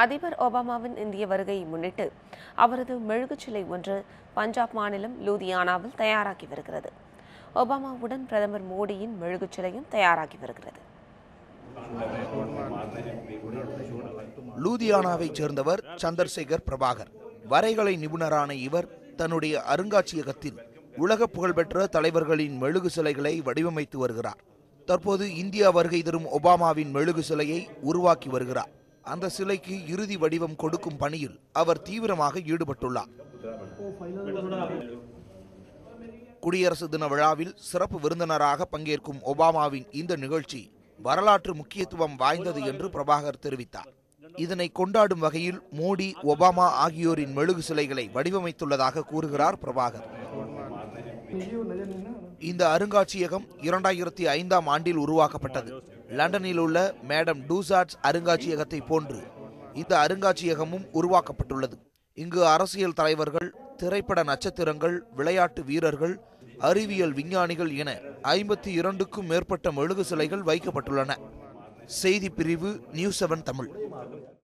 அதிபர் ஒபாமாவின் இந்திய வருகையை முன்னிட்டு அவரது மெழுகுச்சிலை ஒன்று பஞ்சாப் மாநிலம் லூதியானாவில் தயாராகி வருகிறது. ஒபாமாவுடன் பிரதமர் மோடியின் மெழுகுச்சிலையும் தயாராகி வருகிறது. லூதியானாவைச் சேர்ந்தவர் சந்திரசேகர் பிரபாகர். வரைகலை நிபுணரான இவர் தன்னுடைய அருங்காட்சியகத்தில் உலக புகழ்பெற்ற தலைவர்களின் மெழுகு சிலைகளை வடிவமைத்து வருகிறார். தற்போது இந்தியா வருகை தரும் ஒபாமாவின் மெழுகு சிலையை உருவாக்கி வருகிறார். அந்த சிலைக்கு இறுதி வடிவம் கொடுக்கும் பணியில் அவர் தீவிரமாக ஈடுபட்டுள்ளார். குடியரசு தின விழாவில் சிறப்பு விருந்தினராக பங்கேற்கும் ஒபாமாவின் இந்த நிகழ்ச்சி வரலாற்று முக்கியத்துவம் வாய்ந்தது என்று பிரபாகர் தெரிவித்தார். இதனை கொண்டாடும் வகையில் மோடி, ஒபாமா ஆகியோரின் மெழுகு சிலைகளை வடிவமைத்துள்ளதாக கூறுகிறார் பிரபாகர். இந்த அருங்காட்சியகம் 2005ஆம் ஆண்டில் உருவாக்கப்பட்டது. லண்டனில் உள்ள மேடம் டூசாட்ஸ் அருங்காட்சியகத்தை போன்று இந்த அருங்காட்சியகமும் உருவாக்கப்பட்டுள்ளது. இங்கு அரசியல் தலைவர்கள், திரைப்பட நட்சத்திரங்கள், விளையாட்டு வீரர்கள், அறிவியல் விஞ்ஞானிகள் என 52க்கும் மேற்பட்ட மெழுகு சிலைகள் வைக்கப்பட்டுள்ளன. செய்தி பிரிவு, நியூஸ் 7 தமிழ்.